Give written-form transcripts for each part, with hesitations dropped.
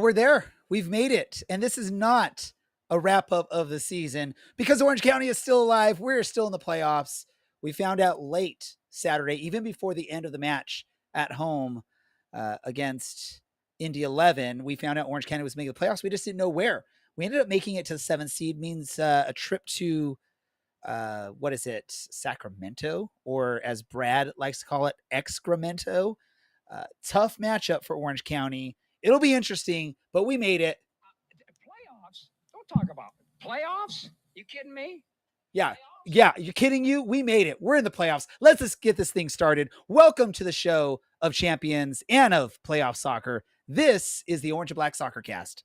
we're there. We've made it. And this is not a wrap up of the season because Orange County is still alive. We're still in the playoffs. We found out late Saturday, even before the end of the match at home against Indy XI. We found out Orange County was making the playoffs. We just didn't know where. We ended up making it to the 7th seed, means a trip to what is it, Sacramento, or as Brad likes to call it, Excremento. Tough matchup for Orange County. It'll be interesting, but we made it. Playoffs? Don't talk about it. Playoffs? You kidding me? Yeah. Yeah, you're kidding you? We made it. We're in the playoffs. Let's just get this thing started. Welcome to the show of champions and of playoff soccer. This is the Orange and Black Soccer Cast.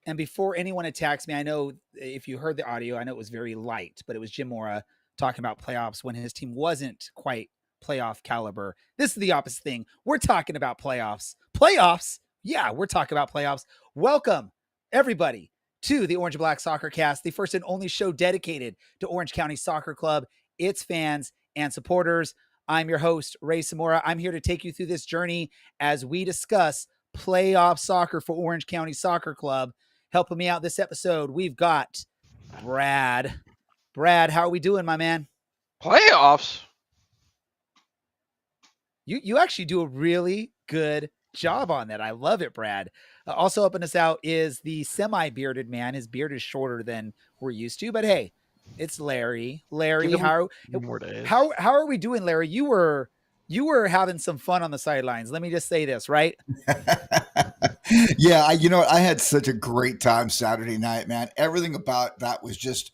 And before anyone attacks me, I know if you heard the audio, I know it was very light, but it was Jim Mora talking about playoffs when his team wasn't quite playoff caliber. This is the opposite thing. We're talking about playoffs. Playoffs? Yeah, we're talking about playoffs. Welcome, everybody, to the Orange and Black Soccer Cast, the first and only show dedicated to Orange County Soccer Club, its fans and supporters. I'm your host, Ray Samora. I'm here to take you through this journey as we discuss playoff soccer for Orange County Soccer Club. Helping me out this episode, we've got Brad. Brad, how are we doing, my man? Playoffs? You actually do a really good job on that. I love it, Brad. Also helping us out is the semi-bearded man. His beard is shorter than we're used to, but hey, it's Larry. Larry, how are we doing, Larry? You were having some fun on the sidelines. Let me just say this, right? Yeah, I had such a great time Saturday night, man. Everything about that was just,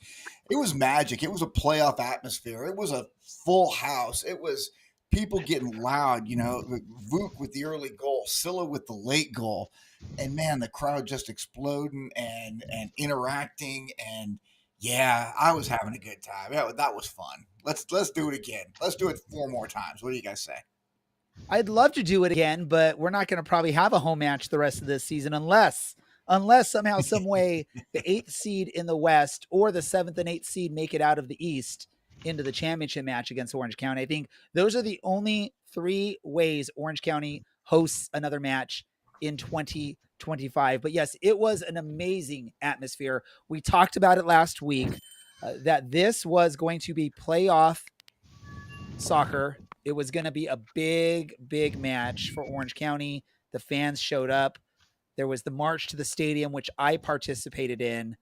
it was magic. It was a playoff atmosphere. It was a full house. It was people getting loud, Vuk with the early goal, Sylla with the late goal. And man, the crowd just exploding and interacting. And yeah, I was having a good time. That was fun. Let's do it again. Let's do it 4 more times. What do you guys say? I'd love to do it again, but we're not going to probably have a home match the rest of this season unless somehow, some way, the 8th seed in the West or the 7th and 8th seed make it out of the East into the championship match against Orange County. I think those are the only 3 ways Orange County hosts another match in 2025. But yes, it was an amazing atmosphere. We talked about it last week, that this was going to be playoff soccer. It was going to be a big, big match for Orange County. The fans showed up. There was the march to the stadium, which I participated in.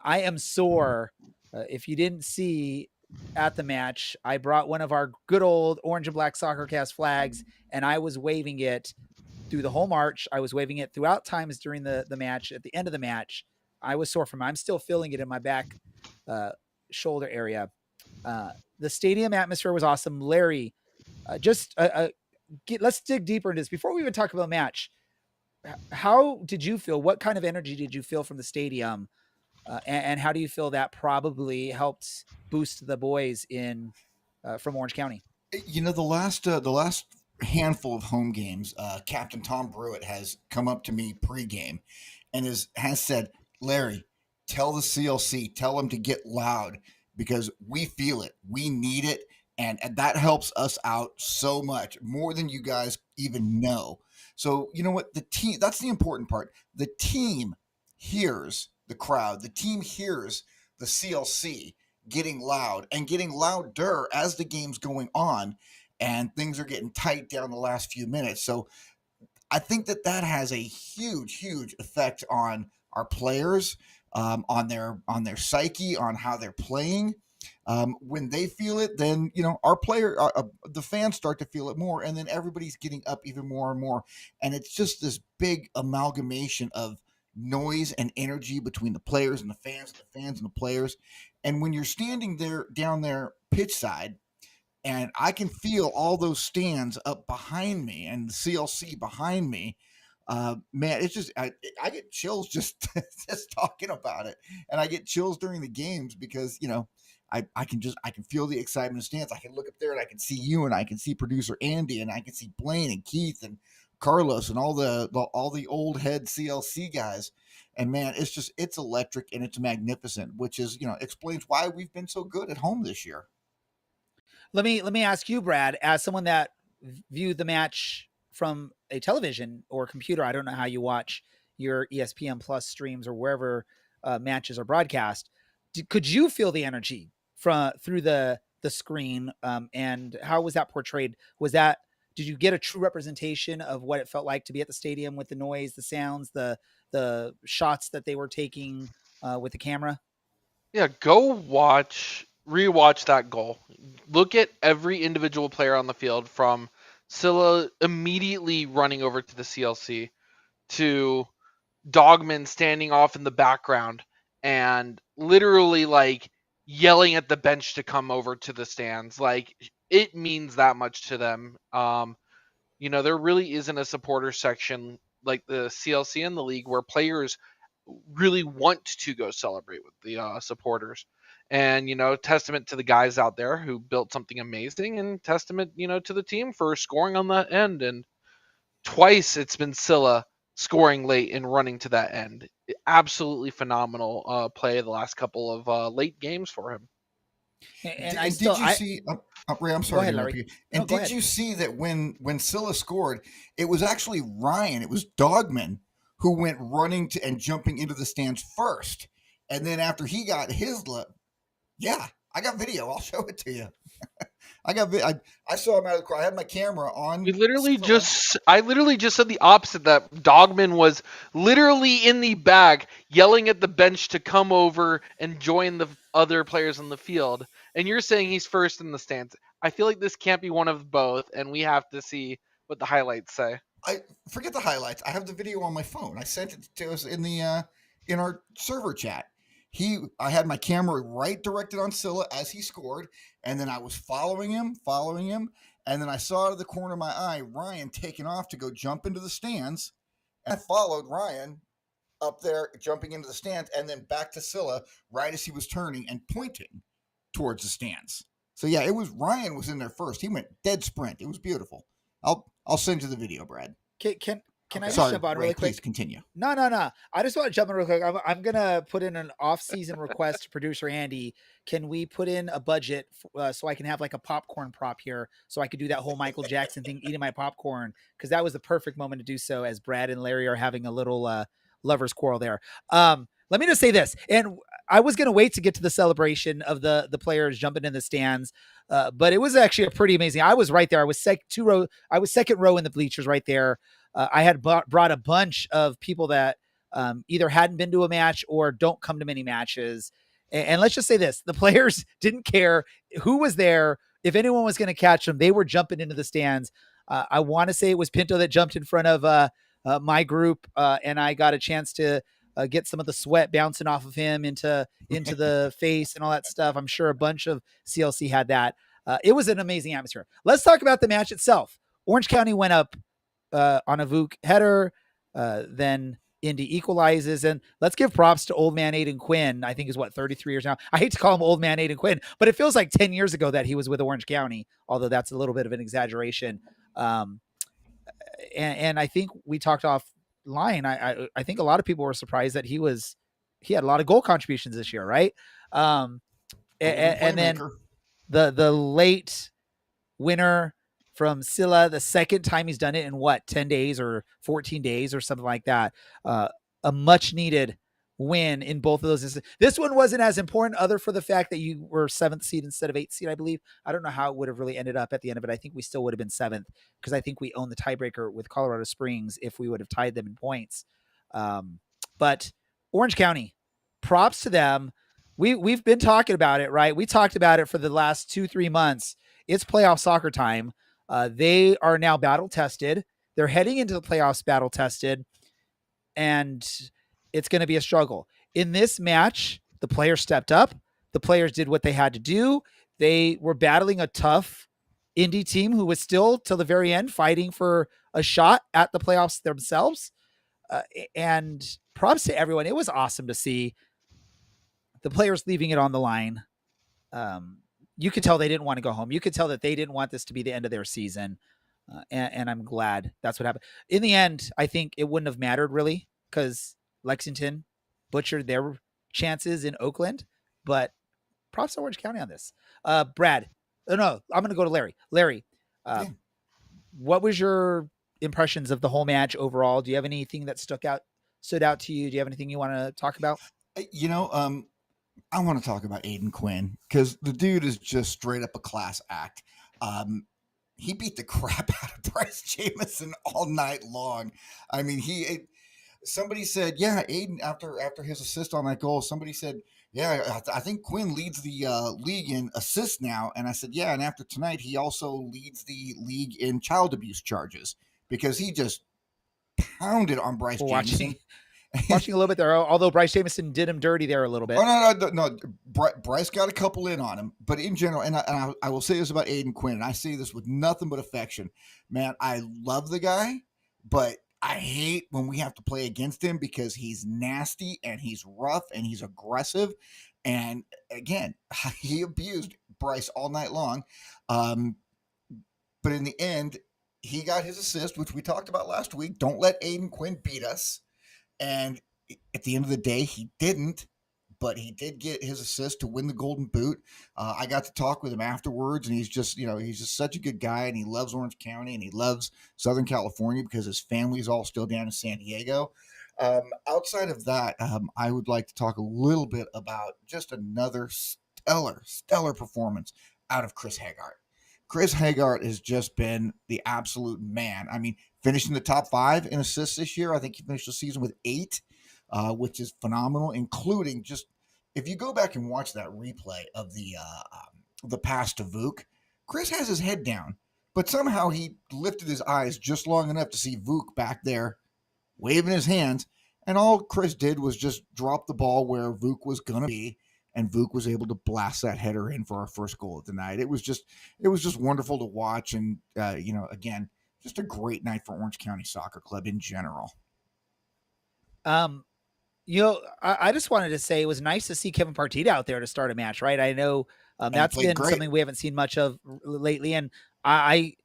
I am sore. If you didn't see at the match, I brought one of our good old Orange and Black Soccer Cast flags, and I was waving it through the whole march. I was waving it throughout times during the match. At the end of the match, I was sore from it. I'm still feeling it in my back shoulder area. The stadium atmosphere was awesome. Larry, let's dig deeper into this. Before we even talk about the match, how did you feel? What kind of energy did you feel from the stadium? And how do you feel that probably helped boost the boys in from Orange County? The last handful of home games, Captain Tom Brewitt has come up to me pregame and has said, Larry, tell the CLC, tell them to get loud because we feel it. We need it. And that helps us out so much, more than you guys even know. So, you know what? The team, that's the important part. The team hears the crowd. The team hears the CLC getting loud and getting louder as the game's going on and things are getting tight down the last few minutes. So I think that has a huge, huge effect on our players, on their psyche, on how they're playing. When they feel it, then, our the fans start to feel it more, and then everybody's getting up even more and more. And it's just this big amalgamation of noise and energy between the players and the fans and the players. And when you're standing there, down there pitch side, and I can feel all those stands up behind me and the CLC behind me, man, it's just, I get chills just talking about it. And I get chills during the games because, I can feel the excitement of stands. I can look up there and I can see you and I can see producer Andy and I can see Blaine and Keith and Carlos and all the old head CLC guys. And man, it's electric and it's magnificent, which is, explains why we've been so good at home this year. Let me ask you, Brad, as someone that viewed the match from a television or computer. I don't know how you watch your ESPN Plus streams or wherever matches are broadcast. Could you feel the energy through the screen? And how was that portrayed? Did you get a true representation of what it felt like to be at the stadium with the noise, the sounds, the shots that they were taking with the camera? Yeah, go rewatch that goal. Look at every individual player on the field, from Sylla immediately running over to the CLC to Dogman standing off in the background and literally like yelling at the bench to come over to the stands. Like, it means that much to them. There really isn't a supporter section like the CLC in the league where players really want to go celebrate with the supporters. And, testament to the guys out there who built something amazing, and testament, to the team for scoring on that end. And twice it's been Sylla scoring late and running to that end. Absolutely phenomenal play the last couple of late games for him. And did you see? Ray, I'm sorry ahead, to interrupt Larry. you. And did you see that when Sylla scored, it was actually Ryan, it was Dogman who went running to and jumping into the stands first, and then after he got his yeah, I got video. I'll show it to you. I saw him out of the crowd. I had my camera on. I literally just said the opposite, that Dogman was literally in the back yelling at the bench to come over and join the other players on the field. And you're saying he's first in the stands. I feel like this can't be one of both, and we have to see what the highlights say. I forget the highlights. I have the video on my phone. I sent it to us in our server chat. I had my camera right directed on Sylla as he scored, and then I was following him, and then I saw out of the corner of my eye Ryan taking off to go jump into the stands, and I followed Ryan up there jumping into the stands, and then back to Sylla right as he was turning and pointing towards the stands. So yeah, Ryan was in there first. He went dead sprint. It was beautiful. I'll send you the video, Brad. Can I just jump on really quick? Please continue. No. I just want to jump in real quick. I'm going to put in an off-season request to producer Andy. Can we put in a budget so I can have like a popcorn prop here so I could do that whole Michael Jackson thing, eating my popcorn? Because that was the perfect moment to do so as Brad and Larry are having a little lover's quarrel there. Let me just say this. And I was going to wait to get to the celebration of the players jumping in the stands. But it was actually a pretty amazing. I was right there. I was second row in the bleachers right there. I had brought a bunch of people that either hadn't been to a match or don't come to many matches. And let's just say this, the players didn't care who was there. If anyone was going to catch them, they were jumping into the stands. I want to say it was Pinto that jumped in front of my group, and I got a chance to get some of the sweat bouncing off of him into the face and all that stuff. I'm sure a bunch of CLC had that. It was an amazing atmosphere. Let's talk about the match itself. Orange County went up on a Vuk header, then Indy equalizes, and let's give props to old man Aiden Quinn. I think he's 33 years now. I hate to call him old man Aiden Quinn, but it feels like 10 years ago that he was with Orange County, although that's a little bit of an exaggeration. And I think we talked offline. I think a lot of people were surprised that he had a lot of goal contributions this year, right? And then the late winner from Sylla, the second time he's done it in 10 days or 14 days or something like that. A much needed win in both of those. This one wasn't as important other for the fact that you were 7th seed instead of 8th seed, I believe. I don't know how it would have really ended up at the end of it. I think we still would have been 7th because I think we own the tiebreaker with Colorado Springs if we would have tied them in points. But Orange County, props to them. We've been talking about it, right? We talked about it for the last 2-3 months. It's playoff soccer time. They are now battle tested. They're heading into the playoffs battle tested, and it's going to be a struggle. In this match, the players stepped up. The players did what they had to do. They were battling a tough Indy team who was still till the very end fighting for a shot at the playoffs themselves. And props to everyone. It was awesome to see the players leaving it on the line. You could tell they didn't want to go home. You could tell that they didn't want this to be the end of their season. and I'm glad that's what happened. In the end, I think it wouldn't have mattered really because Lexington butchered their chances in Oakland, but props to Orange County on this. Brad, no, I'm going to go to Larry. Larry, Yeah. what was your impressions of the whole match overall? Do you have anything that stood out to you? Do you have anything you want to talk about? I want to talk about Aiden Quinn because the dude is just straight up a class act. He beat the crap out of Bryce Jamison all night long. I mean, somebody said, yeah, Aiden after his assist on that goal, somebody said, yeah, I think Quinn leads the league in assists now. And I said, yeah, and after tonight, he also leads the league in child abuse charges because he just pounded on Bryce Jamison. Watching a little bit there, although Bryce Jamison did him dirty there a little bit. Oh, no. Bryce got a couple in on him, but in general, and I will say this about Aiden Quinn, and I say this with nothing but affection. Man, I love the guy, but I hate when we have to play against him because he's nasty and he's rough and he's aggressive. And again, he abused Bryce all night long. But in the end, he got his assist, which we talked about last week. Don't let Aiden Quinn beat us. And at the end of the day, he didn't, but he did get his assist to win the Golden Boot. I got to talk with him afterwards, and he's just such a good guy, and he loves Orange County, and he loves Southern California because his family's all still down in San Diego. Outside of that, I would like to talk a little bit about just another stellar performance out of Chris Haggart. Chris Haggart has just been the absolute man. I mean, finishing the top 5 in assists this year. I think he finished the season with 8, which is phenomenal, including just if you go back and watch that replay of the pass to Vuk, Chris has his head down, but somehow he lifted his eyes just long enough to see Vuk back there waving his hands, and all Chris did was just drop the ball where Vuk was going to be, and Vuk was able to blast that header in for our first goal of the night. It was just wonderful to watch, and again, just a great night for Orange County Soccer Club in general. I just wanted to say it was nice to see Kevin Partita out there to start a match, right? I know that's been great. Something we haven't seen much of lately, and I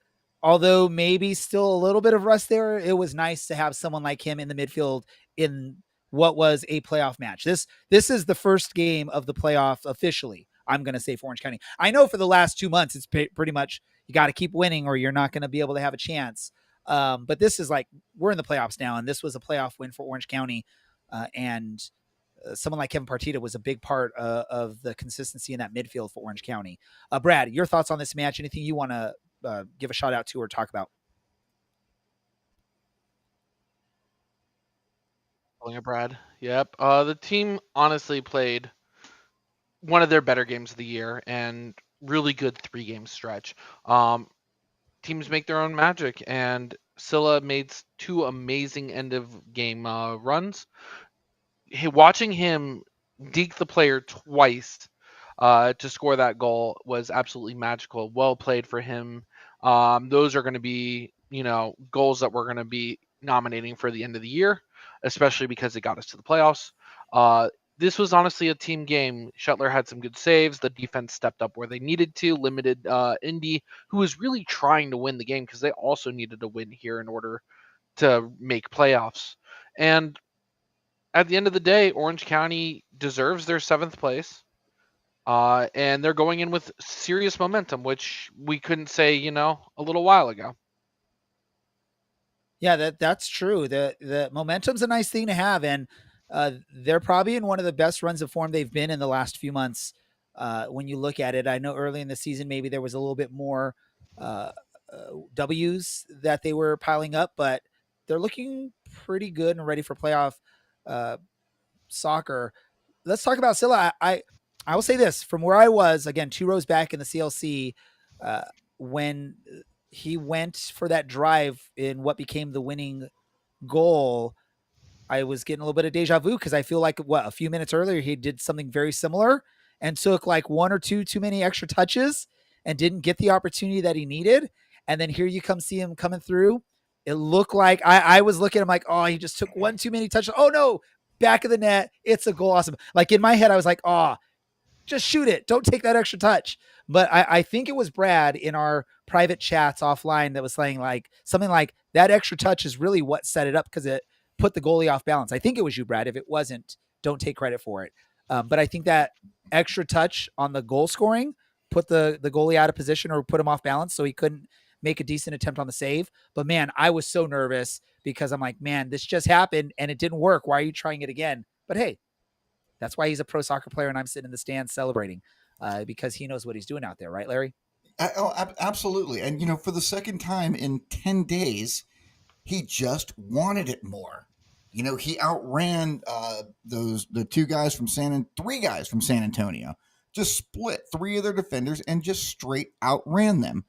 although maybe still a little bit of rust there, it was nice to have someone like him in the midfield in what was a playoff match. This is the first game of the playoff officially, I'm going to say, for Orange County. I know for the last 2 months, it's pretty much you got to keep winning or you're not going to be able to have a chance. But this is like, we're in the playoffs now, and this was a playoff win for Orange County. And someone like Kevin Partita was a big part of the consistency in that midfield for Orange County. Brad, your thoughts on this match? Anything you want to give a shout out to or talk about? Brad. Yep. The team honestly played one of their better games of the year and really good 3-game stretch. Teams make their own magic, and Sylla made 2 amazing end of game runs. Watching him deke the player twice to score that goal was absolutely magical. Well played for him. Those are going to be, goals that we're going to be nominating for the end of the year, especially because it got us to the playoffs. This was honestly a team game. Shetler had some good saves. The defense stepped up where they needed to, limited Indy, who was really trying to win the game because they also needed to win here in order to make playoffs. And at the end of the day, Orange County deserves their 7th place. And they're going in with serious momentum, which we couldn't say, a little while ago. Yeah, that's true. The momentum's a nice thing to have, and they're probably in one of the best runs of form they've been in the last few months. When you look at it, I know early in the season maybe there was a little bit more W's that they were piling up, but they're looking pretty good and ready for playoff soccer. Let's talk about Sylla. I will say this, from where I was, again, 2 rows back in the CLC, when he went for that drive in what became the winning goal, I was getting a little bit of deja vu because I feel like a few minutes earlier he did something very similar and took like 1 or 2 too many extra touches and didn't get the opportunity that he needed. And then here you come see him coming through. It looked like I was looking at him like, oh, he just took 1 too many touches. Oh no, back of the net. It's a goal. Awesome. Like in my head, I was like, oh, just shoot it. Don't take that extra touch. But I think it was Brad in our private chats offline that was saying like something like that extra touch is really what set it up because it put the goalie off balance. I think it was you, Brad. If it wasn't, don't take credit for it. But I think that extra touch on the goal scoring put the goalie out of position or put him off balance so he couldn't make a decent attempt on the save. But man, I was so nervous because I'm like, man, this just happened and it didn't work. Why are you trying it again? But hey, that's why he's a pro soccer player and I'm sitting in the stands celebrating because he knows what he's doing out there. Right, Larry? Absolutely. And, for the second time in 10 days, he just wanted it more. He outran the three guys from San Antonio, just split three of their defenders and just straight outran them.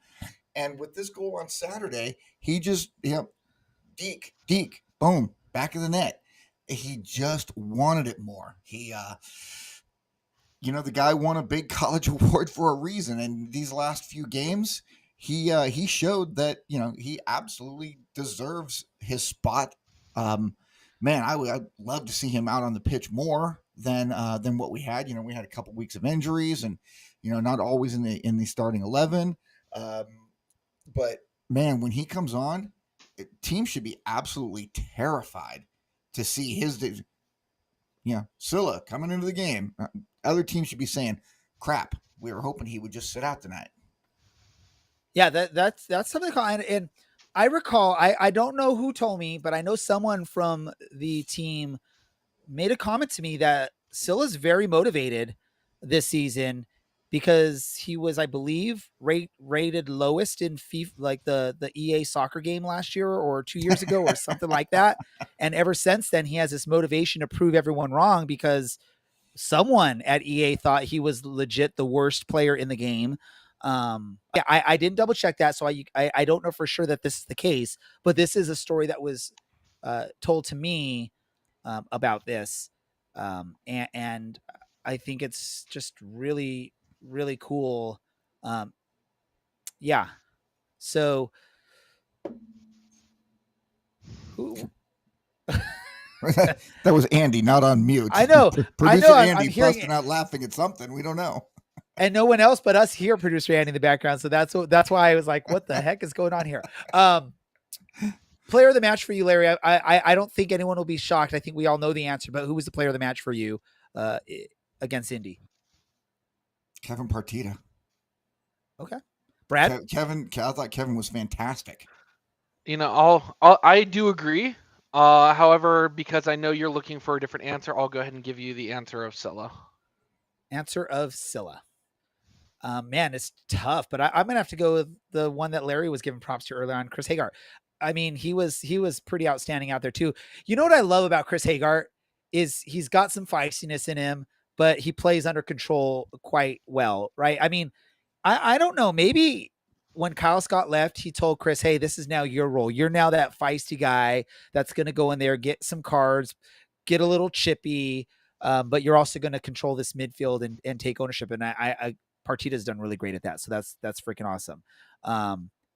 And with this goal on Saturday, he just, deke, boom, back of the net. He just wanted it more. He, the guy won a big college award for a reason. And these last few games, he showed that, he absolutely deserves his spot. Man, I'd love to see him out on the pitch more than what we had. We had a couple weeks of injuries and, not always in the starting 11. But man, when he comes on, teams should be absolutely terrified to see Sylla coming into the game. Other teams should be saying, crap, we were hoping he would just sit out tonight. Yeah, that's something called, and I recall, I don't know who told me, but I know someone from the team made a comment to me that Sylla's very motivated this season because he was, I believe, rated lowest in FIFA, like the EA soccer game last year or 2 years ago or something like that. And ever since then, he has this motivation to prove everyone wrong because someone at EA thought he was legit the worst player in the game. I didn't double check that, so I don't know for sure that this is the case, but this is a story that was told to me about this, and I think it's just really, really cool. Yeah. So, who? That was Andy, not on mute. I know. Producer I'm Andy hearing busting out laughing at something. We don't know. And no one else but us hear producer Andy in the background. So that's why I was like, what the heck is going on here? Player of the match for you, Larry. I don't think anyone will be shocked. I think we all know the answer, but who was the player of the match for you against Indy? Kevin Partita. Okay. Brad? I thought Kevin was fantastic. I do agree. However, because I know you're looking for a different answer, I'll go ahead and give you the answer of Sylla. Answer of Sylla. Man, it's tough, but I'm gonna have to go with the one that Larry was giving props to earlier on, Chris Hagar. I mean, he was pretty outstanding out there too. You know what I love about Chris Hagar is he's got some feistiness in him, but he plays under control quite well, right? I mean, I don't know. Maybe when Kyle Scott left, he told Chris, hey, this is now your role. You're now that feisty guy that's going to go in there, get some cards, get a little chippy, but you're also going to control this midfield and take ownership. And I Partita's done really great at that. So that's freaking awesome.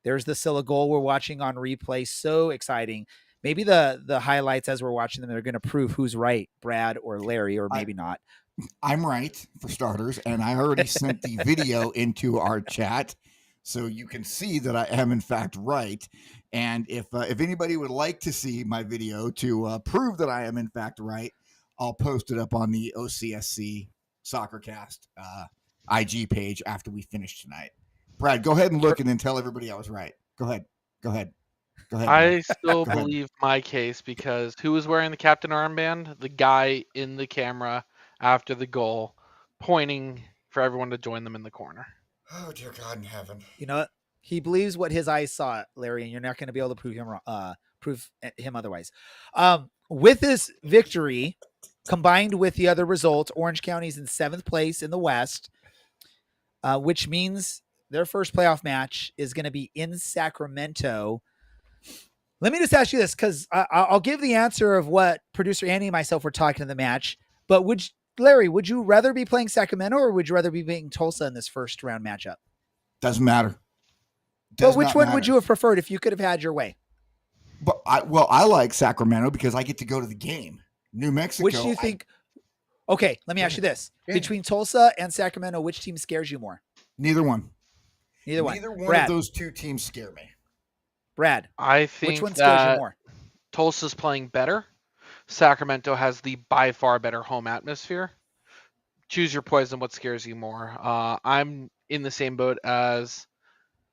There's the Sylla goal we're watching on replay. So exciting. Maybe the highlights as we're watching them, they're going to prove who's right, Brad or Larry, or maybe not. I'm right, for starters, and I already sent the video into our chat, so you can see that I am in fact right. And if anybody would like to see my video to prove that I am in fact right, I'll post it up on the OCSC Soccercast IG page after we finish tonight. Brad, go ahead and look and then tell everybody I was right. Go ahead. I still believe my case because who was wearing the captain armband? The guy in the camera after the goal, pointing for everyone to join them in the corner. Oh, dear God in heaven. You know what? He believes what his eyes saw, Larry, and you're not going to be able to prove him wrong, prove him otherwise. With this victory, combined with the other results, Orange County's in 7th place in the West, which means their first playoff match is going to be in Sacramento. Let me just ask you this, because I'll give the answer of what producer Andy and myself were talking in the match, but Larry, would you rather be playing Sacramento or would you rather be playing Tulsa in this first round matchup? Doesn't matter. But which one would you have preferred if you could have had your way? But I like Sacramento because I get to go to the game. New Mexico. Which do you think? Okay, let me ask you this: Yeah. between Tulsa and Sacramento, which team scares you more? Neither one. Neither one. Neither one of Brad. those two teams scare me. Brad, I which think one scares you that more? Tulsa's playing better. Sacramento has the by far better home atmosphere. Choose your poison. What scares you more? I'm in the same boat as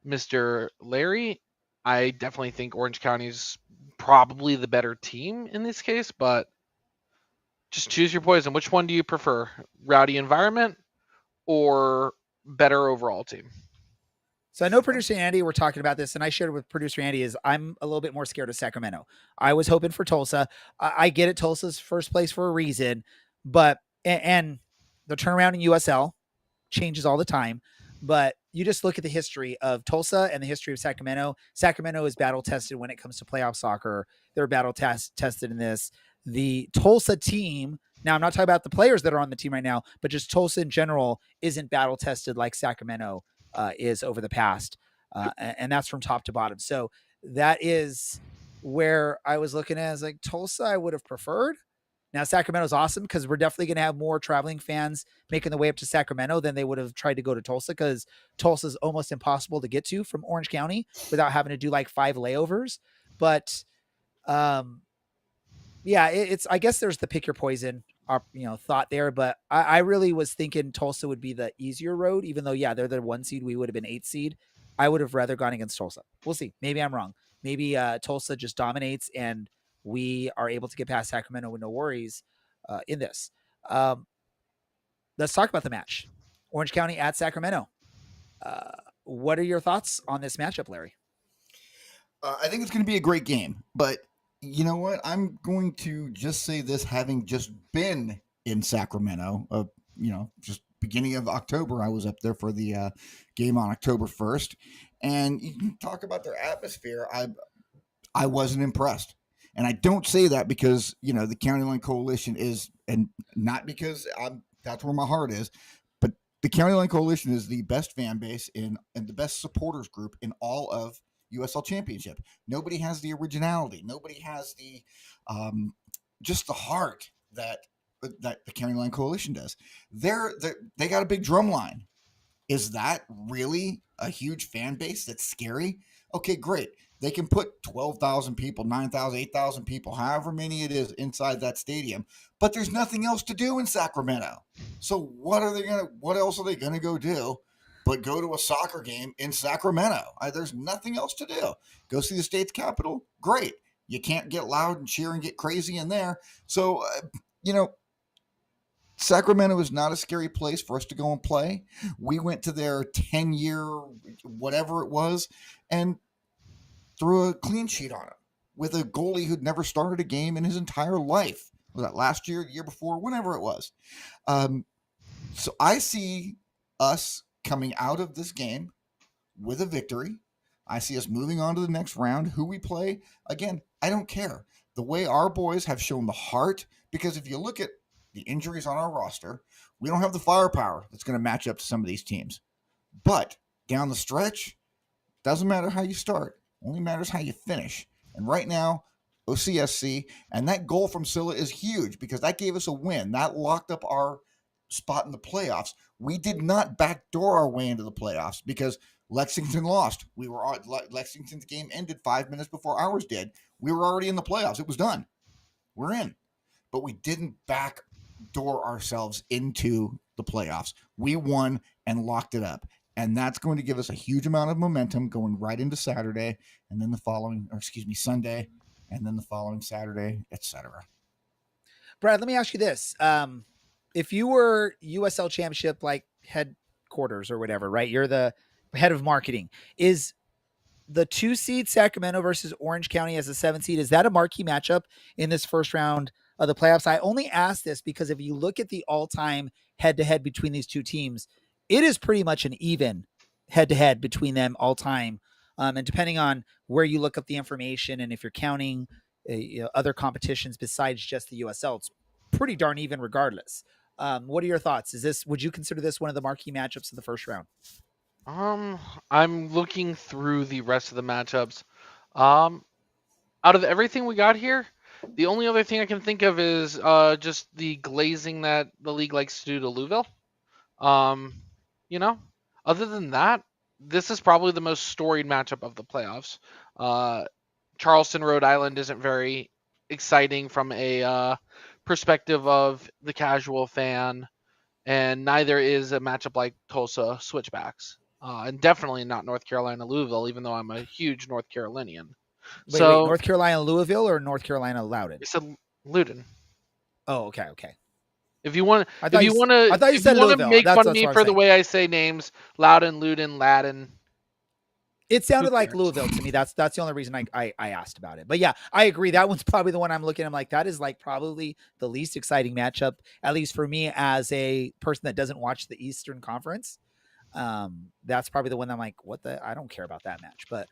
Mr. Larry. I definitely think Orange County's probably the better team in this case, but just choose your poison. Which one do you prefer? Rowdy environment or better overall team? So I know producer Andy, we're talking about this, and I shared with producer Andy is I'm a little bit more scared of Sacramento. I was hoping for Tulsa. I get it, Tulsa's first place for a reason, but and the turnaround in USL changes all the time. But you just look at the history of Tulsa and the history of Sacramento. Sacramento is battle tested when it comes to playoff soccer. They're battle tested in this. The Tulsa team, now I'm not talking about the players that are on the team right now, but just Tulsa in general isn't battle tested like Sacramento is over the past. And that's from top to bottom. So that is where I was looking at as like Tulsa, I would have preferred. Now, Sacramento's awesome because we're definitely going to have more traveling fans making the way up to Sacramento than they would have tried to go to Tulsa because Tulsa's almost impossible to get to from Orange County without having to do like 5 layovers. But yeah, it's I guess there's the pick your poison thought there, but I really was thinking Tulsa would be the easier road, even though yeah, they're the 1 seed, we would have been 8 seed. I would have rather gone against Tulsa. We'll see. Maybe I'm wrong. Maybe Tulsa just dominates and we are able to get past Sacramento with no worries in this. Let's talk about the match. Orange County at Sacramento. What are your thoughts on this matchup, Larry? I think it's going to be a great game, but you know what? I'm going to just say this, having just been in Sacramento, just beginning of October, I was up there for the game on October 1st, and you can talk about their atmosphere. I wasn't impressed. And I don't say that because, the County Line Coalition is, and not because that's where my heart is, but the County Line Coalition is the best fan base and the best supporters group in all of USL Championship. Nobody has the originality. Nobody has the just the heart that the County Line Coalition does. They got a big drum line. Is that really a huge fan base that's scary? Okay, great. They can put 12,000 people, 9,000, 8,000 people, however many it is inside that stadium, but there's nothing else to do in Sacramento. So what else are they going to go do but go to a soccer game in Sacramento? There's nothing else to do. Go see the state's capital? Great. You can't get loud and cheer and get crazy in there. So, Sacramento is not a scary place for us to go and play. We went to their 10-year, whatever it was, and threw a clean sheet on it with a goalie who'd never started a game in his entire life. Was that last year, the year before, whenever it was? So I see us coming out of this game with a victory. I see us moving on to the next round. Who we play, again, I don't care. The way our boys have shown the heart, because if you look at the injuries on our roster, we don't have the firepower that's going to match up to some of these teams. But down the stretch, doesn't matter how you start. Only matters how you finish. And right now, OCSC, and that goal from Sylla is huge because that gave us a win. That locked up our spot in the playoffs. We did not backdoor our way into the playoffs because Lexington lost. Lexington's game ended 5 minutes before ours did. We were already in the playoffs. It was done. We're in. But we didn't backdoor ourselves into the playoffs. We won and locked it up. And that's going to give us a huge amount of momentum going right into Saturday and then Sunday, and then the following Saturday, etc. Brad, let me ask you this. If you were USL Championship, like headquarters or whatever, right? You're the head of marketing. Is the 2 seed Sacramento versus Orange County as a 7 seed, is that a marquee matchup in this first round of the playoffs? I only ask this because if you look at the all-time head-to-head between these two teams, it is pretty much an even head-to-head between them all time. And depending on where you look up the information and if you're counting other competitions besides just the USL, it's pretty darn even regardless. What are your thoughts? Would you consider this one of the marquee matchups of the first round? I'm looking through the rest of the matchups. Out of everything we got here, The only other thing I can think of is just the glazing that the league likes to do to Louisville. You know, other than that, this is probably the most storied matchup of the playoffs. Charleston, Rhode Island isn't very exciting from a perspective of the casual fan, and neither is a matchup like Tulsa Switchbacks. And definitely not North Carolina Louisville, even though I'm a huge North Carolinian. Wait, So North Carolina Louisville or North Carolina Loudon? it's a Loudon. Oh, okay. If you want, I if thought you you want to, I thought you if you said want to Louisville. make That's fun of what me I'm for the saying. way I say names, Loudon, Loudon, Ladin. It sounded like cares? Louisville to me. That's the only reason I asked about it. But yeah, I agree. That one's probably the one I'm looking at. I'm like, that is like probably the least exciting matchup, at least for me as a person that doesn't watch the Eastern Conference. That's probably the one I'm like, what the? I don't care about that match. But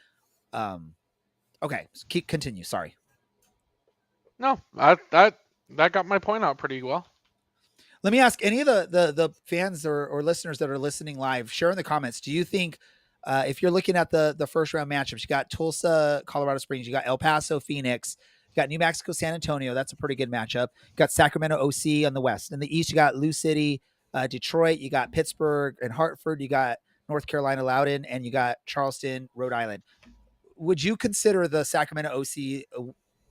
okay, continue. Sorry. No, that got my point out pretty well. Let me ask any of the fans or listeners that are listening live, share in the comments. Do you think if you're looking at the first round matchups, you got Tulsa, Colorado Springs, you got El Paso, Phoenix, you got New Mexico, San Antonio. That's a pretty good matchup. You got Sacramento, OC on the west. In the east, you got Lou City, Detroit. You got Pittsburgh and Hartford. You got North Carolina, Loudoun, and you got Charleston, Rhode Island. Would you consider the Sacramento OC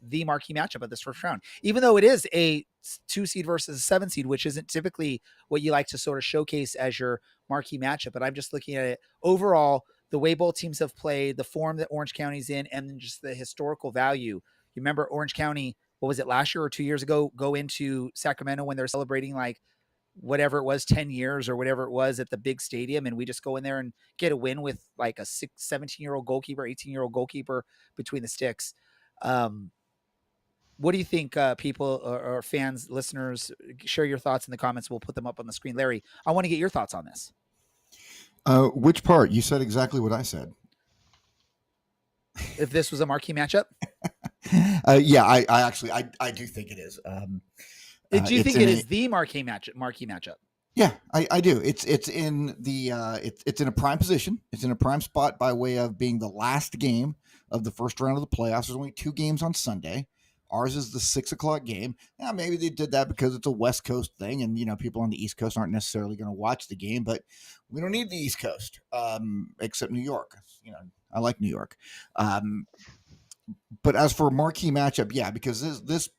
the marquee matchup of this first round, even though it is a 2 seed versus a 7 seed, which isn't typically what you like to sort of showcase as your marquee matchup? But I'm just looking at it overall, the way both teams have played, the form that Orange County's in, and just the historical value. You remember Orange County, what was it, last year or 2 years ago, go into Sacramento when they're celebrating like whatever it was, 10 years or whatever it was at the big stadium. And we just go in there and get a win with like a 17-year-old goalkeeper, 18-year-old goalkeeper between the sticks. What do you think, people or fans, listeners? Share your thoughts in the comments. We'll put them up on the screen. Larry, I want to get your thoughts on this. Which part? You said exactly what I said. If this was a marquee matchup? Yeah, I actually do think it is. Do you think it is the marquee matchup? Yeah, I do. It's in the it's in a prime position. It's in a prime spot by way of being the last game of the first round of the playoffs. There's only 2 games on Sunday. Ours is the 6:00 game. Now, maybe they did that because it's a West Coast thing, and people on the East Coast aren't necessarily going to watch the game. But we don't need the East Coast, except New York. I like New York. But as for a marquee matchup, yeah, because this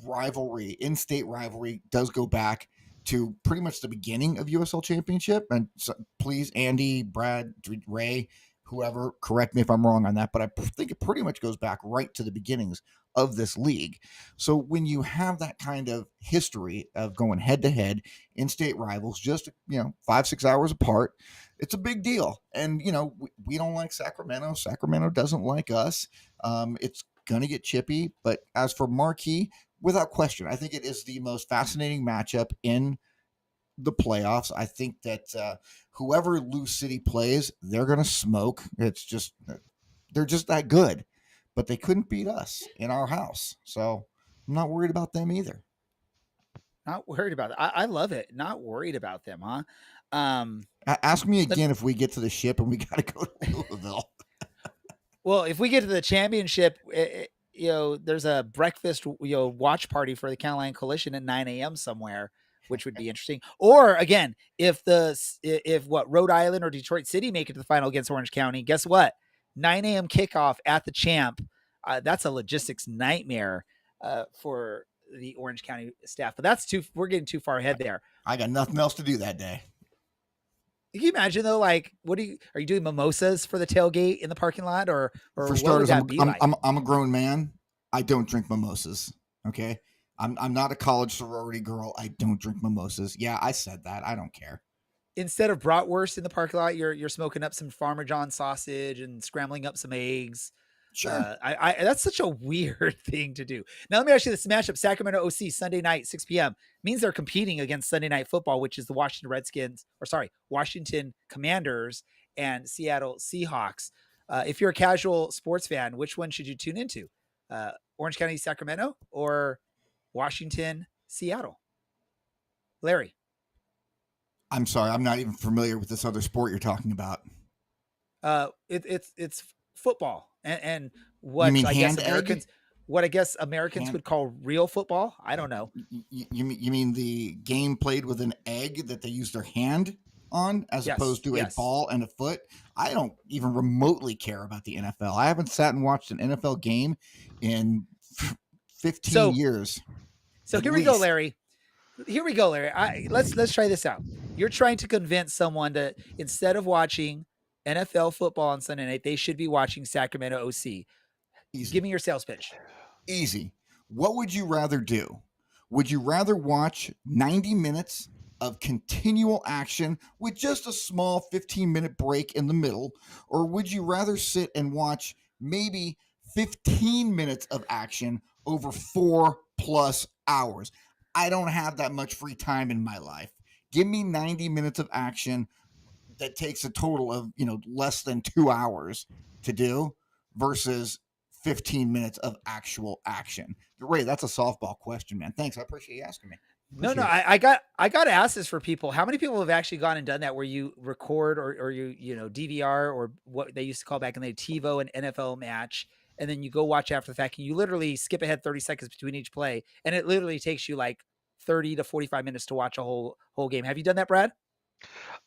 rivalry, in-state rivalry, does go back to pretty much the beginning of USL Championship. And so, please, Andy, Brad, Ray, whoever, correct me if I'm wrong on that, but I think it pretty much goes back right to the beginnings of this league. So when you have that kind of history of going head-to-head, in-state rivals, just 5-6 hours apart, it's a big deal. And we don't like Sacramento. Sacramento doesn't like us. It's gonna get chippy. But as for marquee, without question, I think it is the most fascinating matchup in the playoffs. I think that whoever Lou City plays, they're going to smoke. They're just that good, but they couldn't beat us in our house. So I'm not worried about them either. Not worried about it. I love it. Not worried about them, huh? Ask me again if we get to the ship and we got to go to Louisville. Well, if we get to the championship, there's a breakfast, watch party for the Carolina Coalition at 9 a.m. somewhere, which would be interesting. Or again, if Rhode Island or Detroit City make it to the final against Orange County, guess what? 9 a.m. kickoff at the Champ. That's a logistics nightmare for the Orange County staff. But we're getting too far ahead there. I got nothing else to do that day. Can you imagine though? Like, are you doing mimosas for the tailgate in the parking lot, or for starters, I'm a grown man. I don't drink mimosas. Okay, I'm not a college sorority girl. I don't drink mimosas. Yeah, I said that. I don't care. Instead of bratwurst in the parking lot, you're smoking up some Farmer John sausage and scrambling up some eggs. Sure. That's such a weird thing to do. Now, let me ask you this matchup: Sacramento OC Sunday night, 6 p.m. means they're competing against Sunday Night Football, which is the Washington Commanders and Seattle Seahawks. If you're a casual sports fan, which one should you tune into? Orange County, Sacramento, or Washington, Seattle? Larry. I'm sorry, I'm not even familiar with this other sport you're talking about. It's football and what you mean I guess Americans. what I guess Americans Hand- would call real football. I don't know. You mean the game played with an egg that they use their hand on as Yes, opposed to a yes. ball and a foot? I don't even remotely care about the NFL. I haven't sat and watched an NFL game in 15 So years. so At here we go, least. Larry. Here we go, Larry. Let's try this out. You're trying to convince someone to, instead of watching NFL football on Sunday night, they should be watching Sacramento OC. Easy. Give me your sales pitch. Easy. What would you rather do? Would you rather watch 90 minutes of continual action with just a small 15-minute break in the middle? Or would you rather sit and watch maybe 15 minutes of action over 4+ hours? I don't have that much free time in my life. Give me 90 minutes of action that takes a total of, less than 2 hours to do versus 15 minutes of actual action. Ray, that's a softball question, man. Thanks. I appreciate you asking me. No, Appreciate it. I got to ask this for people. How many people have actually gone and done that where you record or you know DVR or what they used to call back in the day TiVo an NFL match, and then you go watch after the fact, and you literally skip ahead 30 seconds between each play, and it literally takes you like 30 to 45 minutes to watch a whole game. Have you done that, Brad?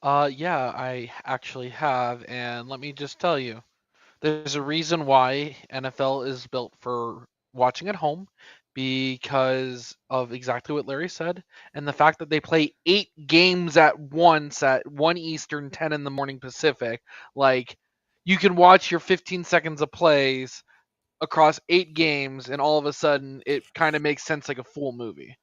Yeah, I actually have, and let me just tell you, there's a reason why NFL is built for watching at home because of exactly what Larry said, and the fact that they play 8 games at once at 1 Eastern, 10 in the morning Pacific. Like, you can watch your 15 seconds of plays across 8 games, and all of a sudden, it kind of makes sense like a full movie.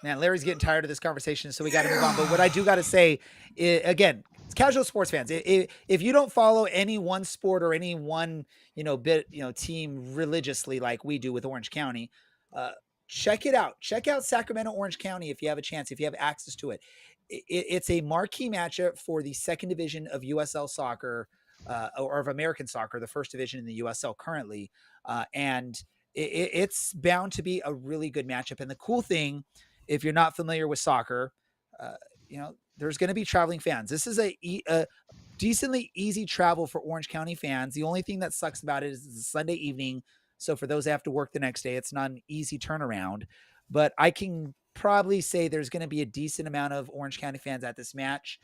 Man, Larry's getting tired of this conversation, so we got to move on. But what I do got to say, again, it's casual sports fans. If you don't follow any one sport or any one team religiously like we do with Orange County, uh, check it out. Check out Sacramento Orange County if you have a chance, if you have access to it. It's a marquee matchup for the second division of USL soccer, or of American soccer, the first division in the USL currently, and it's bound to be a really good matchup. And the cool thing, if you're not familiar with soccer, uh, there's going to be traveling fans. This is a decently easy travel for Orange County fans. The only thing that sucks about it is it's a Sunday evening. So for those that have to work the next day, it's not an easy turnaround. But I can probably say there's going to be a decent amount of Orange County fans at this match.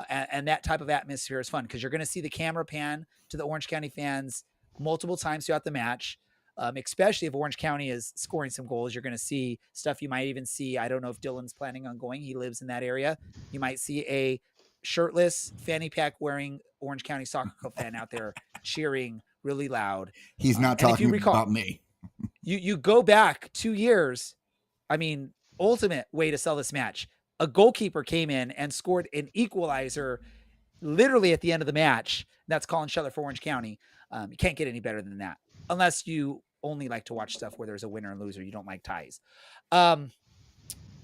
And that type of atmosphere is fun because you're going to see the camera pan to the Orange County fans multiple times throughout the match. Especially if Orange County is scoring some goals, you're going to see stuff you might even see. I don't know if Dylan's planning on going. He lives in that area. You might see a shirtless, fanny pack wearing Orange County Soccer Club fan out there cheering really loud. He's not And if you talking recall, about me. you go back 2 years. I mean, ultimate way to sell this match. A goalkeeper came in and scored an equalizer literally at the end of the match. That's Colin Shetler for Orange County. You can't get any better than that unless you only like to watch stuff where there's a winner and loser. You don't like ties.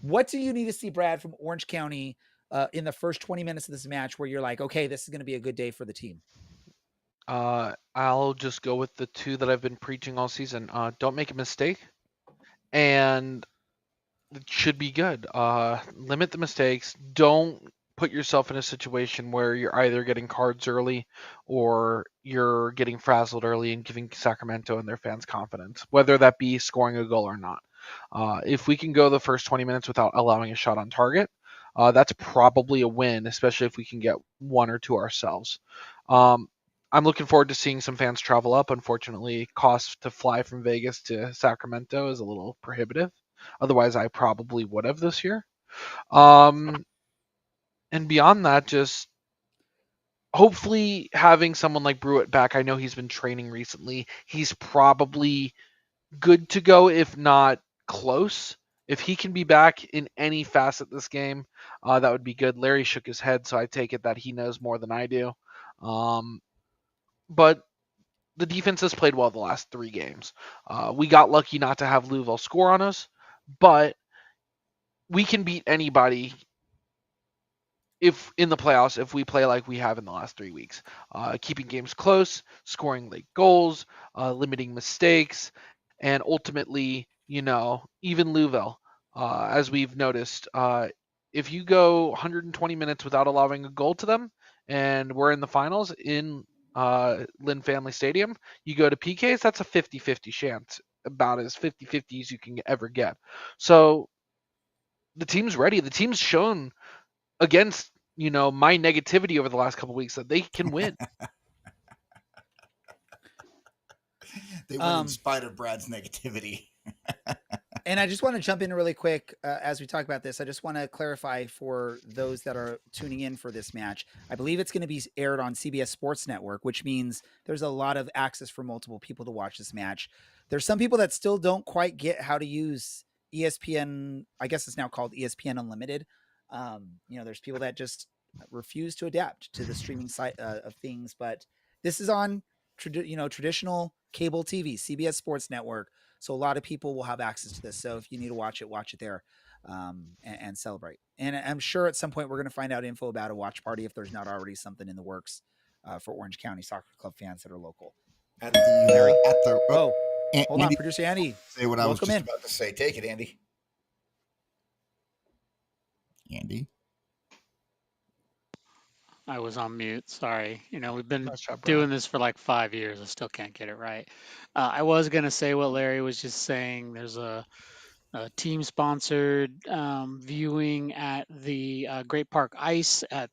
What do you need to see, Brad, from Orange County in the first 20 minutes of this match where you're like, okay, this is going to be a good day for the team? I'll just go with the two that I've been preaching all season. Don't make a mistake, and it should be good. Limit the mistakes. Don't put yourself in a situation where you're either getting cards early or you're getting frazzled early and giving Sacramento and their fans confidence, whether that be scoring a goal or not. If we can go the first 20 minutes without allowing a shot on target, that's probably a win, especially if we can get one or two ourselves. I'm looking forward to seeing some fans travel up. Unfortunately, cost to fly from Vegas to Sacramento is a little prohibitive. Otherwise, I probably would have this year. And beyond that, just hopefully having someone like Brewitt back. I know he's been training recently. He's probably good to go, if not close. If he can be back in any facet this game, that would be good. Larry shook his head, so I take it that he knows more than I do. But the defense has played well the last 3 games. We got lucky not to have Louisville score on us, but we can beat anybody if in the playoffs if we play like we have in the last 3 weeks. Keeping games close, scoring late goals, limiting mistakes, and ultimately, even Louisville, as we've noticed, if you go 120 minutes without allowing a goal to them, and we're in the finals in Lynn Family Stadium, you go to PKs, that's a 50-50 chance about as 50-50 as you can ever get. So the team's ready. The team's shown against, my negativity over the last couple of weeks that they can win. They win in spite of Brad's negativity. And I just want to jump in really quick as we talk about this. I just want to clarify for those that are tuning in for this match. I believe it's going to be aired on CBS Sports Network, which means there's a lot of access for multiple people to watch this match. There's some people that still don't quite get how to use ESPN. I guess it's now called ESPN Unlimited. There's people that just refuse to adapt to the streaming site of things, but this is on traditional cable TV, CBS Sports Network. So a lot of people will have access to this. So if you need to watch it there and celebrate. And I'm sure at some point we're going to find out info about a watch party if there's not already something in the works for Orange County Soccer Club fans that are local. Hold on, producer Andy. Say what I was just about to say. Take it, Andy. Andy? I was on mute. Sorry. We've been doing this for like 5 years. I still can't get it right. I was going to say what Larry was just saying. There's a team-sponsored viewing at the Great Park Ice at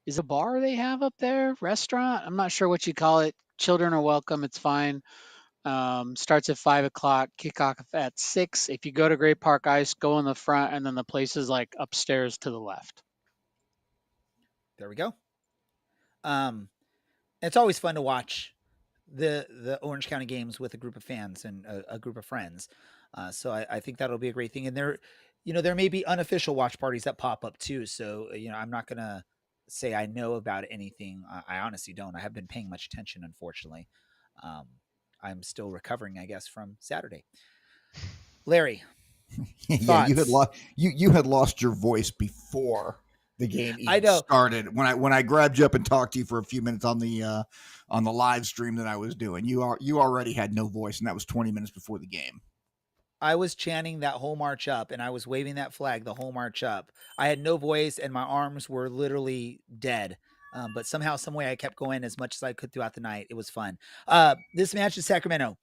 is a bar they have up there? Restaurant? I'm not sure what you call it. Children are welcome. It's fine. Starts at 5 o'clock, kickoff at 6. If you go to Great Park Ice, go in the front, and then the place is like upstairs to the left. There we go. It's always fun to watch the Orange County games with a group of fans and a group of friends. So I think that'll be a great thing. And there may be unofficial watch parties that pop up too. So, I'm not going to say I know about anything. I honestly don't. I haven't been paying much attention, unfortunately. I'm still recovering, I guess, from Saturday. Larry. Yeah, you had lost your voice before the game even started. When I grabbed you up and talked to you for a few minutes on the live stream that I was doing, you already had no voice, and that was 20 minutes before the game. I was chanting that whole march up, and I was waving that flag the whole march up. I had no voice, and my arms were literally dead. But somehow, some way, I kept going as much as I could throughout the night. It was fun. This match is Sacramento.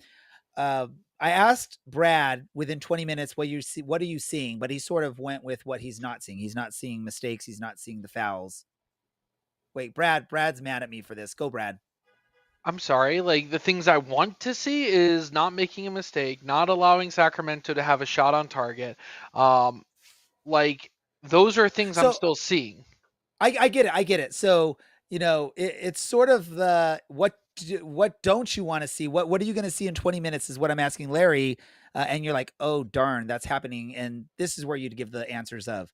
I asked Brad within 20 minutes, what are you seeing? But he sort of went with what he's not seeing. He's not seeing mistakes. He's not seeing the fouls. Wait, Brad's mad at me for this. Go, Brad. I'm sorry. Like, the things I want to see is not making a mistake, not allowing Sacramento to have a shot on target. Those are things I'm still seeing. I get it. So, it's sort of the what don't you want to see? What are you going to see in 20 minutes is what I'm asking Larry. And you're like, oh, darn, that's happening. And this is where you'd give the answers of,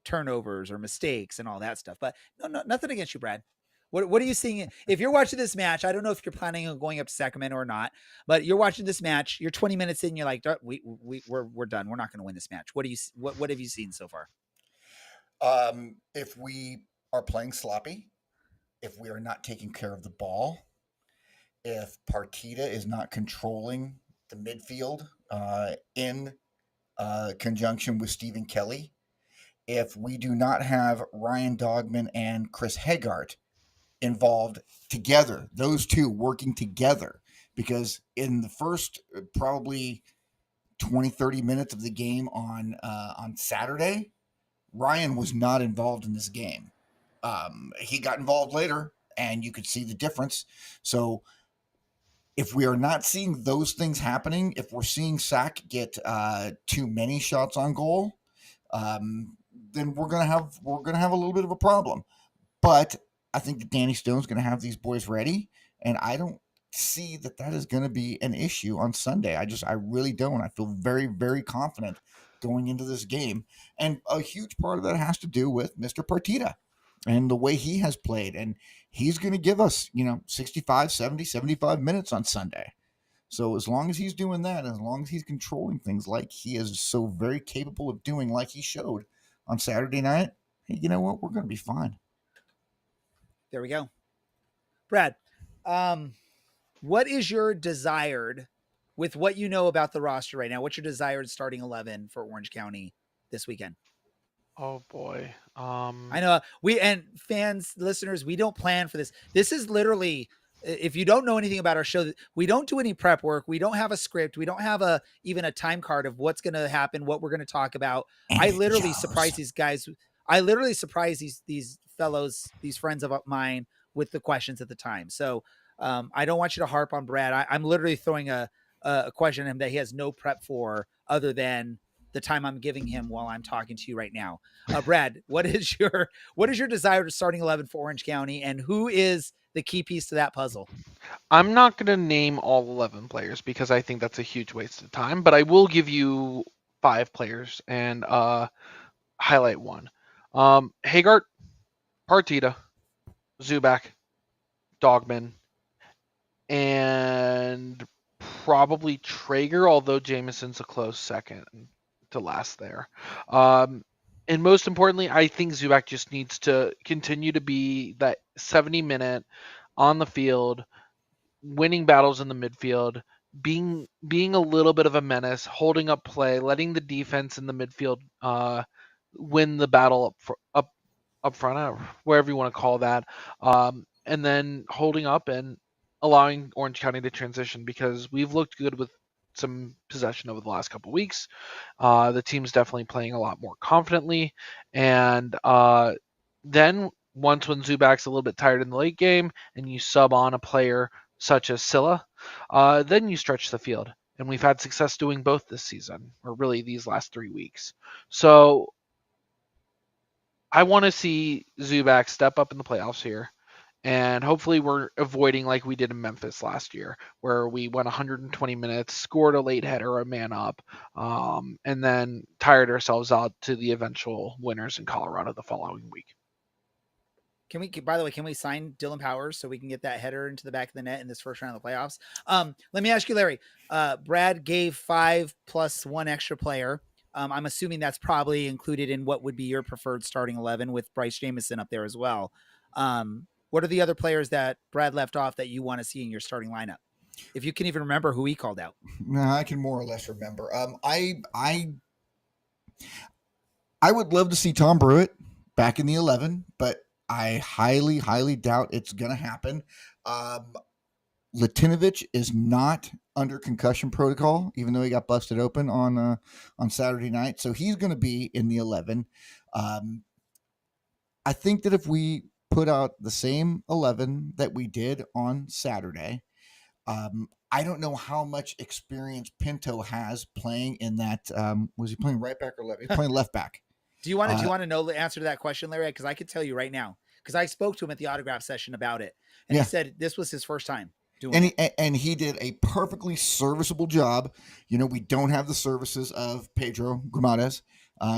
turnovers or mistakes and all that stuff. But no, nothing against you, Brad. What are you seeing? If you're watching this match, I don't know if you're planning on going up to Sacramento or not, but you're watching this match, you're 20 minutes in, you're like, we're done. We're not going to win this match. What have you seen so far? If we are playing sloppy, if we are not taking care of the ball, if Partita is not controlling the midfield in conjunction with Stephen Kelly, if we do not have Ryan Dogman and Chris Hegart involved together, those two working together, because in the first probably 20-30 minutes of the game on Saturday, Ryan was not involved in this game. He got involved later, and you could see the difference. So if we are not seeing those things happening, if we're seeing Sac get too many shots on goal, then we're gonna have a little bit of a problem. But I think that Danny Stone's gonna have these boys ready, and I don't see that is going to be an issue on Sunday. I really don't. I feel very, very confident going into this game, and a huge part of that has to do with Mr. Partita and the way he has played, and he's going to give us 65, 70, 75 minutes on Sunday. So as long as he's doing that, as long as he's controlling things like he is so very capable of doing, like he showed on Saturday night, hey, you know what? We're going to be fine. There we go. Brad, what is your desired, with what you know about the roster right now, what's your desired starting 11 for Orange County this weekend? Oh boy. I know and fans, listeners, we don't plan for this. This is literally if you don't know anything about our show, we don't do any prep work. We don't have a script. We don't have even a time card of what's going to happen, what we're going to talk about. I literally surprise these guys. I literally surprise these fellows, these friends of mine with the questions at the time. So I don't want you to harp on Brad. I'm literally throwing a question at him that he has no prep for other than the time I'm giving him while I'm talking to you right now. Brad, what is your desired starting 11 for Orange County, and who is the key piece to that puzzle? I'm not going to name all 11 players because I think that's a huge waste of time, but I will give you 5 players and highlight one. Hagart, Partita, Zubac, Dogman, and probably Traeger, although Jameson's a close second to last there. And most importantly, I think Zubac just needs to continue to be that 70-minute on the field, winning battles in the midfield, being a little bit of a menace, holding up play, letting the defense in the midfield win the battle up front, or wherever you want to call that, and then holding up and allowing Orange County to transition, because we've looked good with some possession over the last couple weeks. The team's definitely playing a lot more confidently, and then when Zubac's a little bit tired in the late game and you sub on a player such as Sylla, then you stretch the field. And we've had success doing both this season, or really these last 3 weeks. So I want to see Zubac step up in the playoffs here. And hopefully we're avoiding like we did in Memphis last year, where we went 120 minutes, scored a late header, a man up, and then tired ourselves out to the eventual winners in Colorado the following week. Can we, by the way, can we sign Dylan Powers so we can get that header into the back of the net in this first round of the playoffs? Let me ask you, Larry. Brad gave 5 plus 1 extra player. I'm assuming that's probably included in what would be your preferred starting 11 with Bryce Jamison up there as well. What are the other players that Brad left off that you want to see in your starting lineup? If you can even remember who he called out. No, I can more or less remember. I would love to see Tom Brewitt back in the 11, but I highly, highly doubt it's going to happen. Latinovic is not under concussion protocol, even though he got busted open on Saturday night. So he's going to be in the 11. I think that if we put out the same 11 that we did on Saturday, I don't know how much experience Pinto has playing in that. Was he playing right back or left? He's playing left back. Do you want to know the answer to that question, Larry? Because I could tell you right now, because I spoke to him at the autograph session about it, and he said this was his first time doing it. And he did a perfectly serviceable job. You know, we don't have the services of Pedro Gumades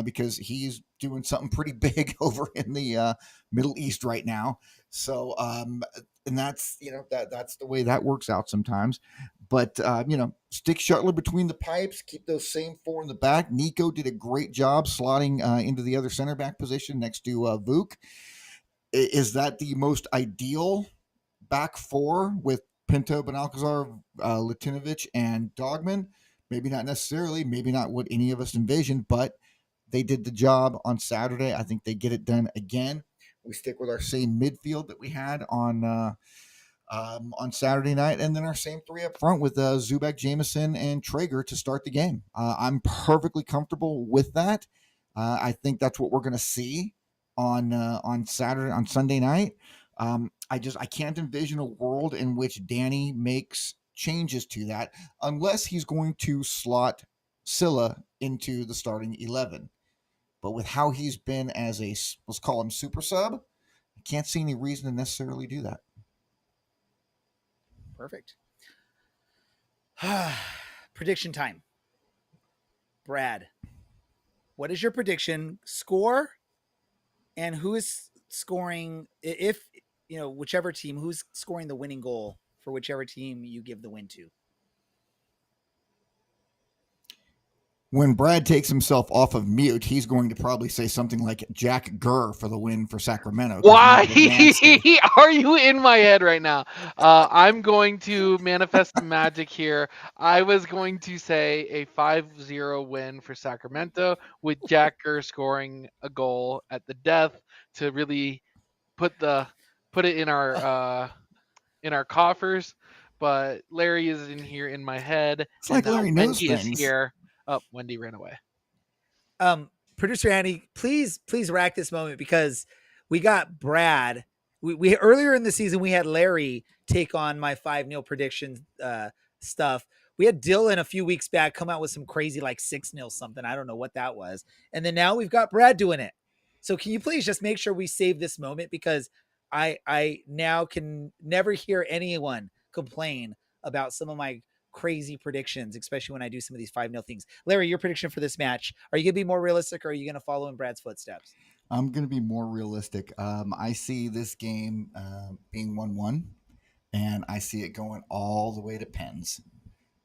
because he's doing something pretty big over in the Middle East right now. So, and that's, that's the way that works out sometimes. But, stick Shuttler between the pipes, keep those same 4 in the back. Nico did a great job slotting into the other center back position next to Vuk. Is that the most ideal back 4 with Pinto, Benalcazar, Latinovic, and Dogman? Maybe not necessarily. Maybe not what any of us envisioned, but they did the job on Saturday. I think they get it done again. We stick with our same midfield that we had on Saturday night, and then our same 3 up front with Zubac, Jamison, and Traeger to start the game. I'm perfectly comfortable with that. I think that's what we're going to see on Sunday night. I can't envision a world in which Danny makes changes to that unless he's going to slot Sylla into the starting 11. But with how he's been as a, let's call him super sub, I can't see any reason to necessarily do that. Perfect. Prediction time. Brad, what is your prediction? Score and who is scoring, if, whichever team, who's scoring the winning goal for whichever team you give the win to? When Brad takes himself off of mute, he's going to probably say something like Jack Gurr for the win for Sacramento. Why are you in my head right now? I'm going to manifest the magic here. I was going to say a 5-0 win for Sacramento with Jack Gurr scoring a goal at the death to really put it in our in our coffers, but Larry is in here in my head, It's like and Larry knows Wendy is things. here. Oh, Wendy ran away. Producer Andy, please rack this moment because we got Brad. We earlier in the season we had Larry take on my 5-0 prediction stuff. We had Dylan a few weeks back come out with some crazy like 6-0 something. I don't know what that was. And then now we've got Brad doing it. So can you please just make sure we save this moment because I now can never hear anyone complain about some of my crazy predictions, especially when I do some of these 5-0 things. Larry, your prediction for this match, are you going to be more realistic or are you going to follow in Brad's footsteps? I'm going to be more realistic. I see this game being 1-1, and I see it going all the way to pens.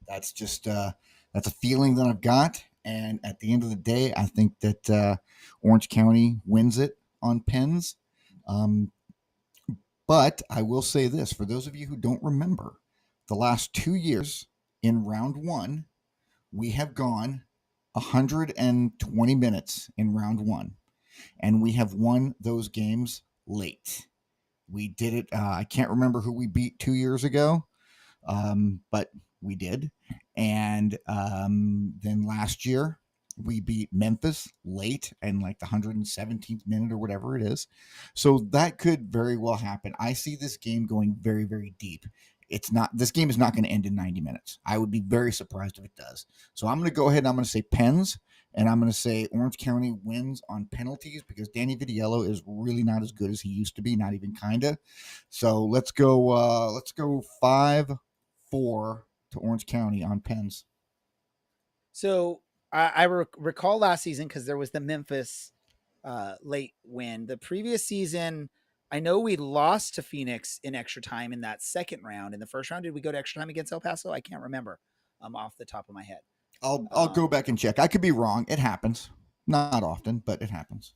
That's just that's a feeling that I've got. And at the end of the day, I think that Orange County wins it on pens. But I will say this, for those of you who don't remember, the last 2 years in round one, we have gone 120 minutes in round one, and we have won those games late. We did it. I can't remember who we beat 2 years ago, but we did. And then last year, we beat Memphis late and like the 117th minute or whatever it is. So that could very well happen. I see this game going very, very deep. This game is not going to end in 90 minutes. I would be very surprised if it does. So I'm going to go ahead and I'm going to say pens, and I'm going to say Orange County wins on penalties because Danny Vitiello is really not as good as he used to be, not even kinda. So let's go 5-4 to Orange County on pens. So I recall last season because there was the Memphis late win. The previous season, I know we lost to Phoenix in extra time in that second round. In the first round, did we go to extra time against El Paso? I can't remember off the top of my head. I'll go back and check. I could be wrong. It happens. Not often, but it happens.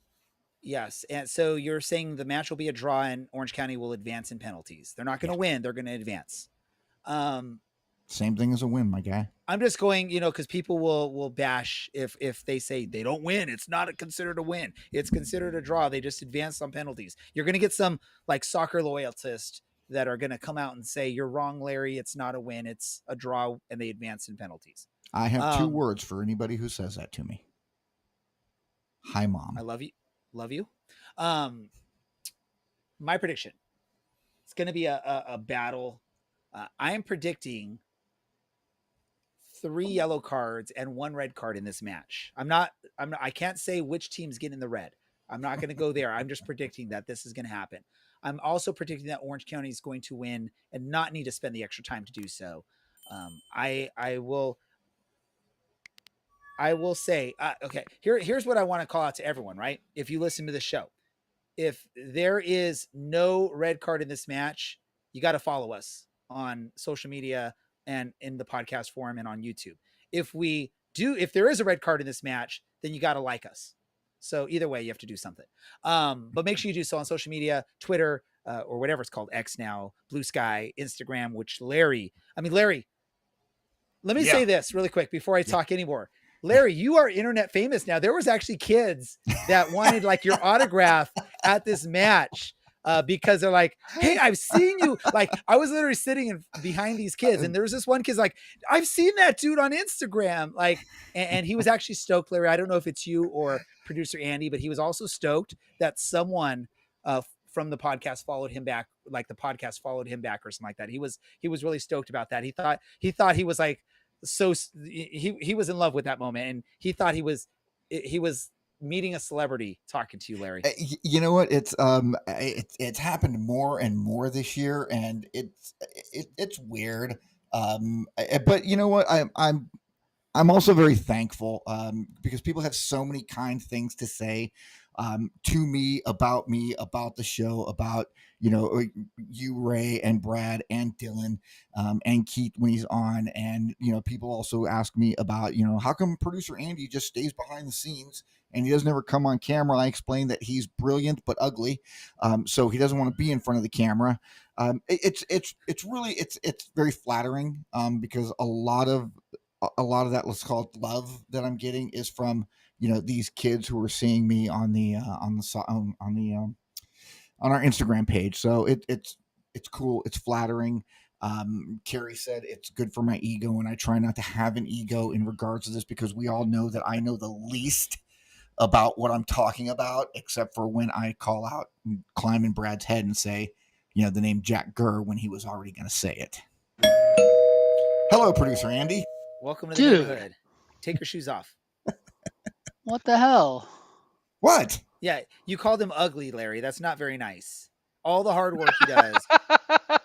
Yes. And so you're saying the match will be a draw and Orange County will advance in penalties. They're not going to win. They're going to advance. Same thing as a win, my guy. I'm just going, because people will bash if they say they don't win. It's not considered a win. It's considered a draw. They just advanced on penalties. You're going to get some like soccer loyalists that are going to come out and say, you're wrong, Larry. It's not a win. It's a draw and they advance in penalties. I have 2 words for anybody who says that to me. Hi, Mom. I love you. Love you. My prediction. It's going to be a battle. I am predicting 3 yellow cards and 1 red card in this match. I can't say which team's getting the red. I'm not going to go there. I'm just predicting that this is going to happen. I'm also predicting that Orange County is going to win and not need to spend the extra time to do so. I will say, okay, here's what I want to call out to everyone, right? If you listen to the show, if there is no red card in this match, you got to follow us on social media and in the podcast forum and on YouTube. If there is a red card in this match, then you got to like us. So either way, you have to do something. But make sure you do so on social media, Twitter, or whatever it's called, X now, Blue Sky, Instagram, which Larry, let me say this really quick before I talk anymore. Larry, you are internet famous now. There was actually kids that wanted like your autograph at this match because they're like, hey, I've seen you. Like I was literally sitting behind these kids and there was this one kid's like, I've seen that dude on Instagram. Like, and he was actually stoked, Larry. I don't know if it's you or producer Andy, but he was also stoked that someone from the podcast followed him back. Like the podcast followed him back or something like that. He was really stoked about that. He thought he was like, so he was in love with that moment and he thought he was meeting a celebrity talking to you, Larry. You know what? It's happened more and more this year, and it's weird. But you know what? I'm also very thankful because people have so many kind things to say to me, about the show, about you, Ray, and Brad, and Dylan, and Keith when he's on, and people also ask me about how come producer Andy just stays behind the scenes and he doesn't ever come on camera. I explain that he's brilliant but ugly, so he doesn't want to be in front of the camera. It's really very flattering because a lot of that, let's call it love, that I'm getting is from these kids who are seeing me on our Instagram page. So it's It's cool. It's flattering. Carrie said it's good for my ego, and I try not to have an ego in regards to this because we all know that I know the least about what I'm talking about, except for when I call out and climb in Brad's head and say, the name Jack Gurr when he was already going to say it. Hello, producer Andy. Welcome to the Dude. neighborhood. Take your shoes off. What the hell? What? Yeah, you called him ugly, Larry. That's not very nice. All the hard work he does.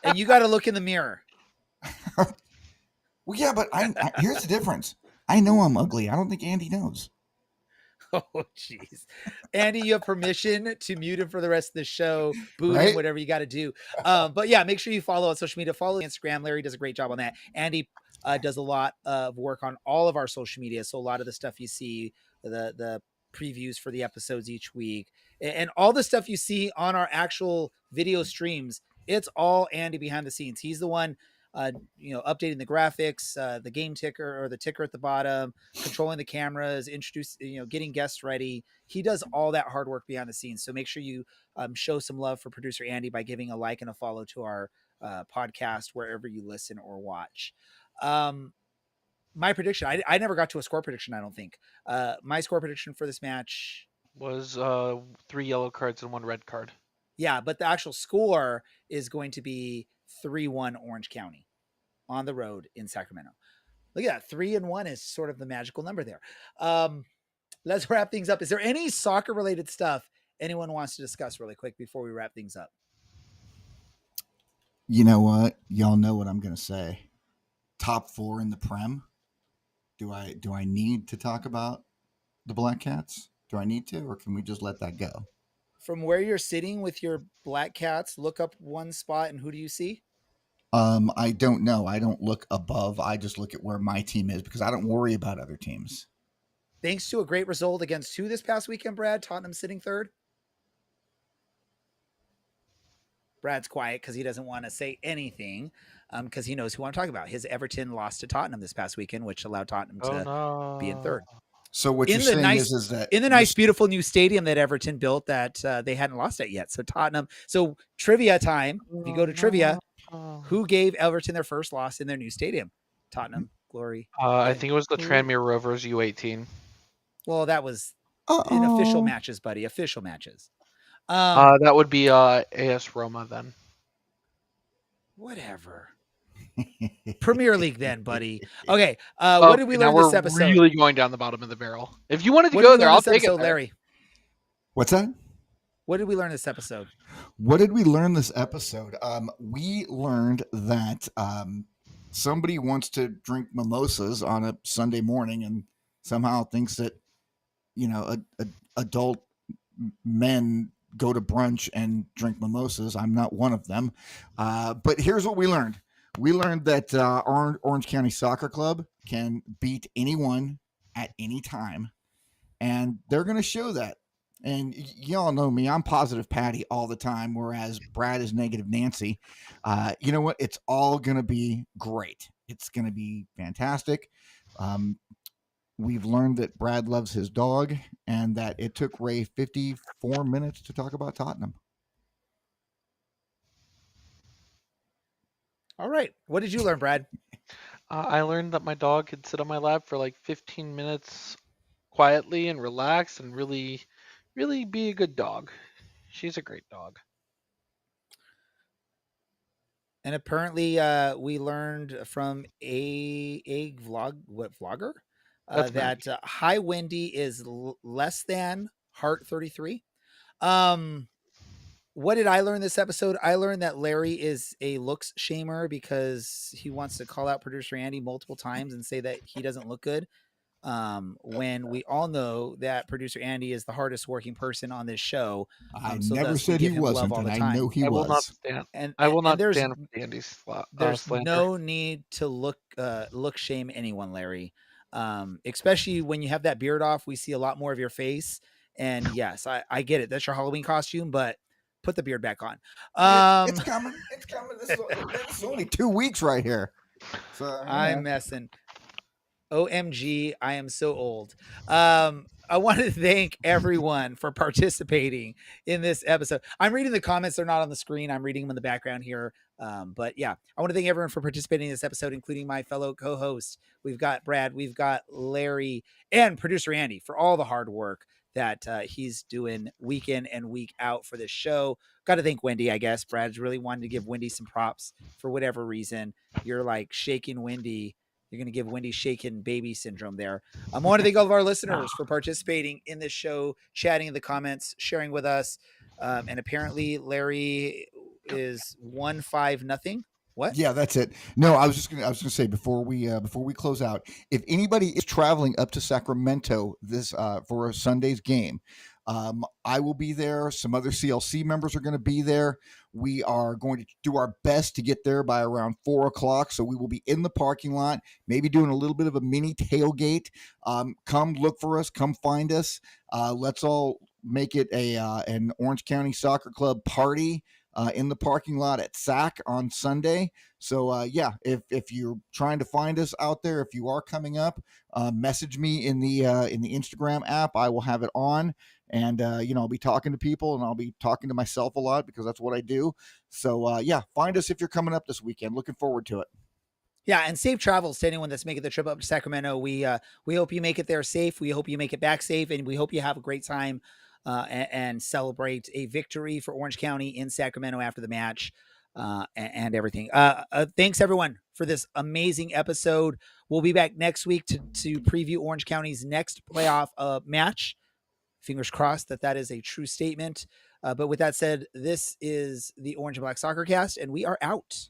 And you got to look in the mirror. Well, yeah, but here's the difference. I know I'm ugly. I don't think Andy knows. Oh, jeez. Andy, you have permission to mute him for the rest of the show, boo him, Right? whatever you got to do. But yeah, make sure you follow on social media. Follow Instagram. Larry does a great job on that. Andy does a lot of work on all of our social media. So a lot of the stuff you see, the previews for the episodes each week, and all the stuff you see on our actual video streams, it's all Andy behind the scenes. He's the one updating the graphics, the game ticker or the ticker at the bottom, controlling the cameras, getting guests ready. He does all that hard work behind the scenes. So make sure you show some love for producer Andy by giving a like and a follow to our podcast wherever you listen or watch. My prediction, I never got to a score prediction, I don't think. My score prediction for this match was 3 yellow cards and 1 red card. Yeah, but the actual score is going to be 3-1 Orange County on the road in Sacramento. Look at that. 3-1 is sort of the magical number there. Let's wrap things up. Is there any soccer related stuff anyone wants to discuss really quick before we wrap things up? You know what? Y'all know what I'm going to say. Top 4 in the Prem. Do I need to talk about the Black Cats? Do I need to, or can we just let that go? From where you're sitting with your Black Cats, look up one spot and who do you see? I don't know. I don't look above. I just look at where my team is because I don't worry about other teams. Thanks to a great result against who this past weekend, Brad? Tottenham sitting third? Brad's quiet because he doesn't want to say anything because he knows who I'm talking about. His Everton lost to Tottenham this past weekend, which allowed Tottenham to be in third. So what you're saying is that in the nice, beautiful new stadium that Everton built that they hadn't lost at yet. So Tottenham. So trivia time. If you go to trivia, who gave Everton their first loss in their new stadium? Tottenham Glory. I think it was the Tranmere Rovers U18. Well, that was in official matches, buddy. Official matches. That would be AS Roma then. Whatever. Premier League then, buddy. Okay. What did we learn this episode? We're really going down the bottom of the barrel. If you wanted to go there, I'll take it, Larry. What's that? What did we learn this episode? What did we learn this episode? We learned that somebody wants to drink mimosas on a Sunday morning and somehow thinks that, adult men go to brunch and drink mimosas. I'm not one of them. But here's what we learned. We learned that Orange County Soccer Club can beat anyone at any time. And they're going to show that. And y'all know me. I'm positive Patty all the time, whereas Brad is negative Nancy. You know what? It's all going to be great. It's going to be fantastic. We've learned that Brad loves his dog and that it took Ray 54 minutes to talk about Tottenham. All right. What did you learn, Brad? I learned that my dog could sit on my lap for like 15 minutes quietly and relax and really, really be a good dog. She's a great dog. And apparently we learned from a vlogger that High Windy is less than Heart 33. What did I learn this episode? I learned that Larry is a looks shamer because he wants to call out producer Andy multiple times and say that he doesn't look good. When we all know that producer Andy is the hardest working person on this show. I never said he wasn't, and I know he was. I will not stand for Andy's There's slander. no need to look shame anyone, Larry. Especially when you have that beard off, we see a lot more of your face. And yes, I get it. That's your Halloween costume, but put the beard back on. It's coming. It's coming. This is only 2 weeks right here. So, I'm messing. OMG, I am so old. I want to thank everyone for participating in this episode. I'm reading the comments. They're not on the screen. I'm reading them in the background here. But yeah, I want to thank everyone for participating in this episode, including my fellow co-hosts. We've got Brad, we've got Larry, and producer Andy for all the hard work that he's doing week in and week out for this show. Got to thank Wendy, I guess. Brad's really wanted to give Wendy some props for whatever reason. You're like shaking Wendy. You're going to give Wendy shaken baby syndrome there. I want to thank all of our listeners for participating in this show, chatting in the comments, sharing with us. And apparently Larry is 1-5-0. What? Yeah, that's it. No, I was gonna say before we close out, if anybody is traveling up to Sacramento this for a Sunday's game, I will be there. Some other CLC members are going to be there. We are going to do our best to get there by around 4:00. So we will be in the parking lot, maybe doing a little bit of a mini tailgate. Come look for us. Come find us. Let's all make it an Orange County Soccer Club party. In the parking lot at SAC on Sunday. So yeah, if you're trying to find us out there, if you are coming up, message me in the Instagram app. I will have it on, and I'll be talking to people, and I'll be talking to myself a lot because that's what I do. So yeah, find us if you're coming up this weekend. Looking forward to it. Yeah, and safe travels to anyone that's making the trip up to Sacramento. We hope you make it there safe. We hope you make it back safe, and we hope you have a great time and celebrate a victory for Orange County in Sacramento after the match and everything. Thanks everyone for this amazing episode. We'll be back next week to preview Orange County's next playoff match. Fingers crossed that is a true statement. But with that said, this is the Orange and Black Soccer Cast, and we are out.